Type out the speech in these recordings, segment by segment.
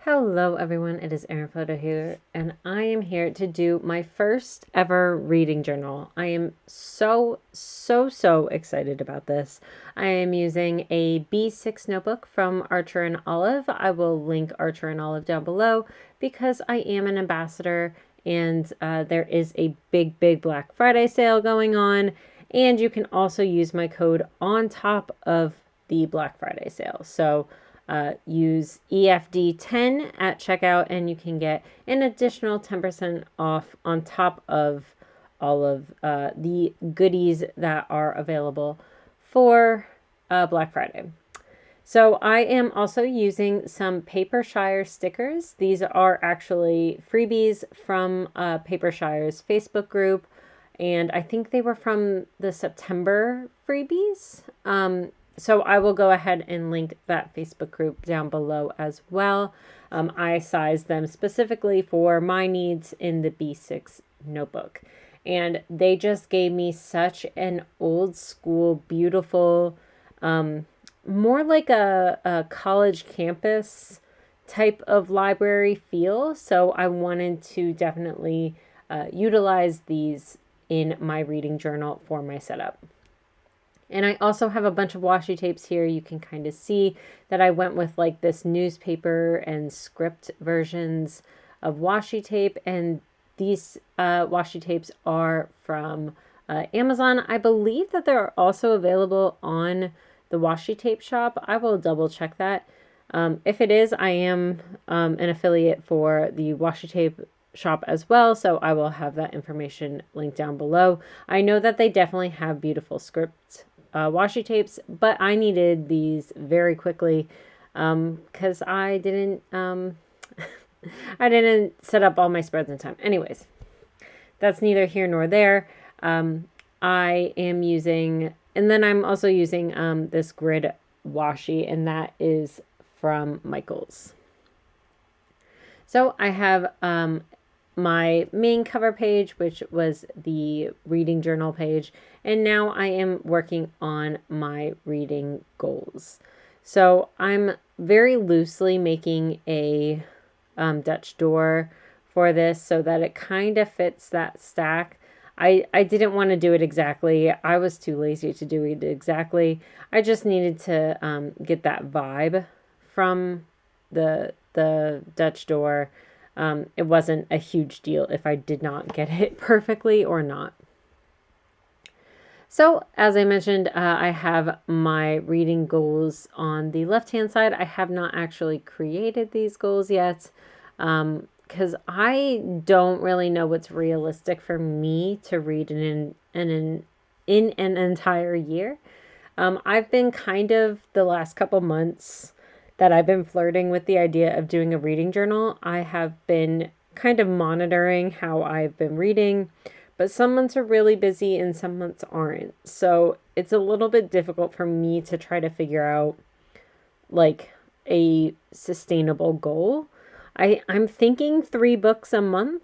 Hello everyone, it is Erin Floto here, and I am here to do my first ever reading journal. I am so excited about this. I am using a B6 notebook from Archer and Olive. I will link Archer and Olive down below because I am an ambassador and there is a big Black Friday sale going on, and you can also use my code on top of the Black Friday sale. So use EFD10 at checkout and you can get an additional 10% off on top of all of the goodies that are available for Black Friday. So I am also using some Papershire's stickers. These are actually freebies from Papershire's Facebook group, and I think they were from the September freebies. So I will go ahead and link that Facebook group down below as well. I sized them specifically for my needs in the B6 notebook. And they just gave me such an old school, beautiful, more like a college campus type of library feel. So I wanted to definitely utilize these in my reading journal for my setup. And I also have a bunch of washi tapes here. You can kind of see that I went with like this newspaper and script versions of washi tape. And these washi tapes are from Amazon. I believe that they're also available on the washi tape shop. I will double check that. If it is, I am an affiliate for the washi tape shop as well, so I will have that information linked down below. I know that they definitely have beautiful script washi tapes, but I needed these very quickly because I didn't I didn't set up all my spreads in time. Anyways, that's neither here nor there. I am using, and then I'm also using this grid washi, and that is from Michaels. So I have my main cover page, which was the reading journal page, and now I am working on my reading goals. So I'm very loosely making a Dutch door for this so that it kind of fits that stack. I didn't want to do it exactly. I was too lazy to do it exactly. I just needed to get that vibe from the Dutch door. It wasn't a huge deal if I did not get it perfectly or not. So as I mentioned, I have my reading goals on the left-hand side. I have not actually created these goals yet because I don't really know what's realistic for me to read in an entire year. I've been kind of the last couple months that I've been flirting with the idea of doing a reading journal. I have been kind of monitoring how I've been reading, but some months are really busy and some months aren't. So it's a little bit difficult for me to try to figure out like a sustainable goal. I'm thinking 3 books a month,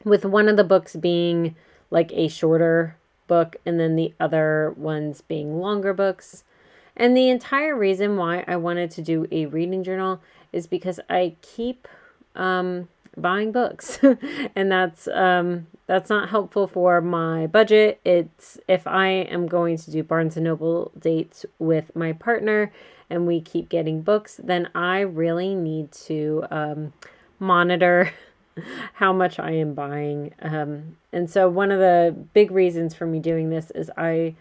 with one of the books being like a shorter book and then the other ones being longer books. And the entire reason why I wanted to do a reading journal is because I keep buying books and that's not helpful for my budget. It's if I am going to do Barnes & Noble dates with my partner and we keep getting books, then I really need to monitor how much I am buying. And so one of the big reasons for me doing this is I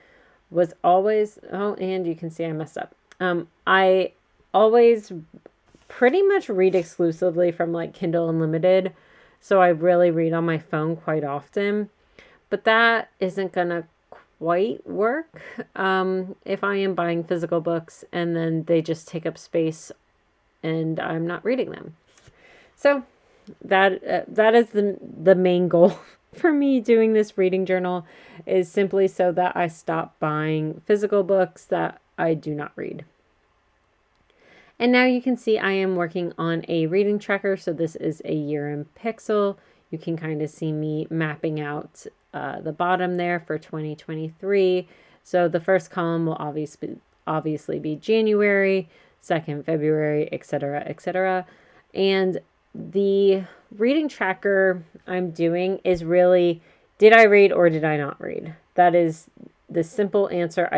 was always, and you can see I messed up. I always pretty much read exclusively from like Kindle Unlimited. So I really read on my phone quite often, but that isn't going to quite work if I am buying physical books and then they just take up space and I'm not reading them. So that is the main goal for me doing this reading journal, is simply so that I stop buying physical books that I do not read. And now you can see I am working on a reading tracker. So this is a year in pixel. You can kind of see me mapping out the bottom there for 2023. So the first column will obviously be January. 2nd February, etc., etc. And the reading tracker I'm doing is really, did I read or did I not read? That is the simple answer.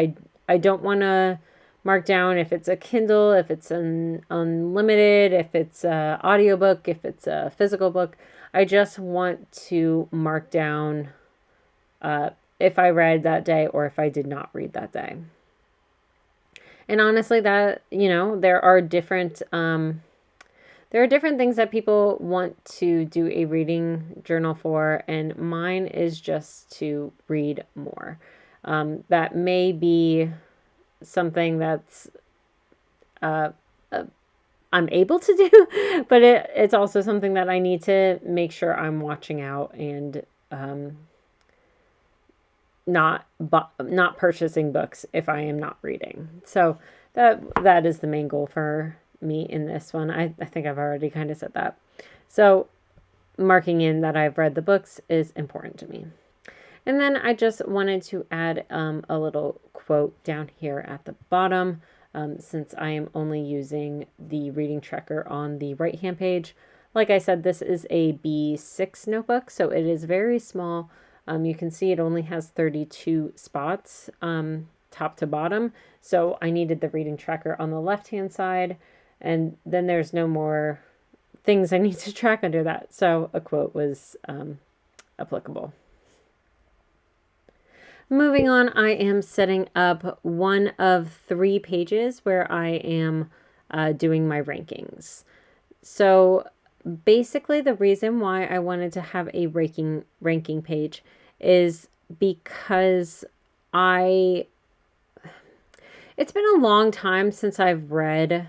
I don't want to mark down if it's a Kindle, if it's an unlimited, if it's an audiobook, if it's a physical book. I just want to mark down if I read that day or if I did not read that day. And honestly, that, there are different things that people want to do a reading journal for, and mine is just to read more. That may be something that's I'm able to do, but it's also something that I need to make sure I'm watching out and not purchasing books if I am not reading. So that is the main goal for me in this one. I think I've already kind of said that. So marking in that I've read the books is important to me. And then I just wanted to add a little quote down here at the bottom, since I am only using the reading tracker on the right-hand page. Like I said, this is a B6 notebook, so it is very small. You can see it only has 32 spots, top to bottom. So I needed the reading tracker on the left-hand side, and then there's no more things I need to track under that. So a quote was applicable. Moving on, I am setting up one of 3 pages where I am doing my rankings. So basically the reason why I wanted to have a ranking page is because it's been a long time since I've read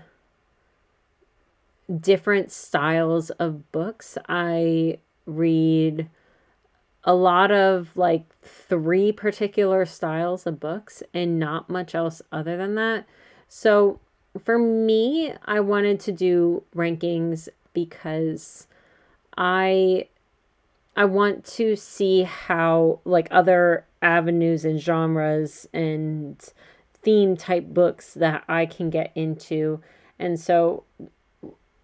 different styles of books. I read a lot of 3 particular styles of books and not much else other than that. So for me, I wanted to do rankings because I want to see how other avenues and genres and theme type books that I can get into. And so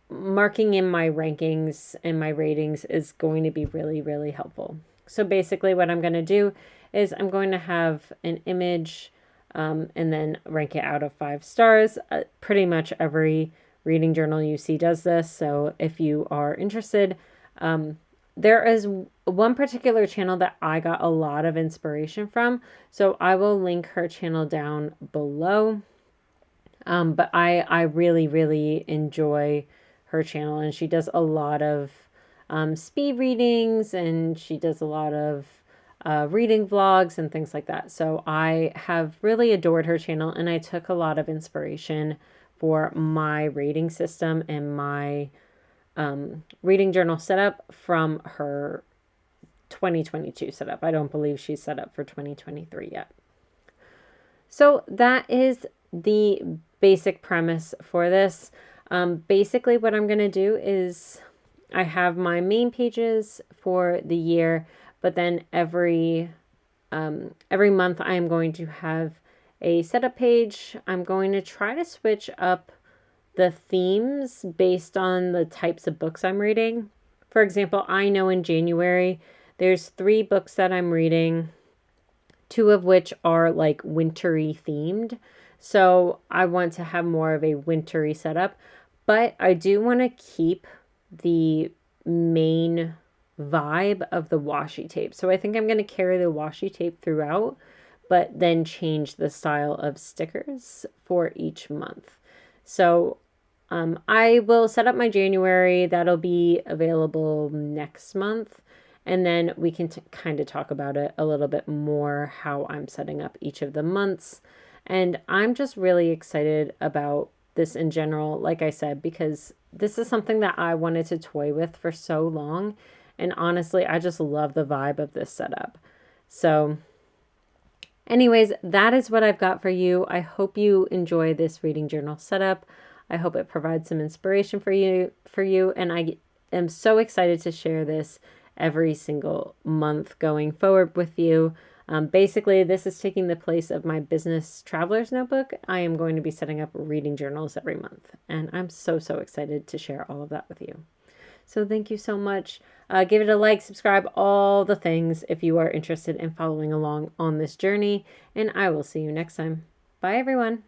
marking in my rankings and my ratings is going to be really, really helpful. So basically what I'm going to do is I'm going to have an image and then rank it out of 5 stars. Pretty much every reading journal you see does this. So if you are interested, there is one particular channel that I got a lot of inspiration from. So I will link her channel down below. But I really, really enjoy her channel, and she does a lot of speed readings, and she does a lot of reading vlogs and things like that. So I have really adored her channel, and I took a lot of inspiration for my rating system and my reading journal setup from her 2022 setup. I don't believe she's set up for 2023 yet. So that is the basic premise for this. Basically what I'm going to do is I have my main pages for the year, but then every month I am going to have a setup page. I'm going to try to switch up the themes based on the types of books I'm reading. For example, I know in January there's 3 books that I'm reading, 2 of which are wintry themed. So I want to have more of a wintry setup, but I do want to keep the main vibe of the washi tape. So I think I'm going to carry the washi tape throughout, but then change the style of stickers for each month. So I will set up my January. That'll be available next month. And then we can kind of talk about it a little bit more, how I'm setting up each of the months. And I'm just really excited about this in general, like I said, because this is something that I wanted to toy with for so long. And honestly, I just love the vibe of this setup. So anyways, that is what I've got for you. I hope you enjoy this reading journal setup. I hope it provides some inspiration for you. And I am so excited to share this every single month going forward with you. Basically, this is taking the place of my business traveler's notebook. I am going to be setting up reading journals every month, and I'm so, so excited to share all of that with you. So thank you so much. Give it a like, subscribe, all the things if you are interested in following along on this journey, and I will see you next time. Bye, everyone.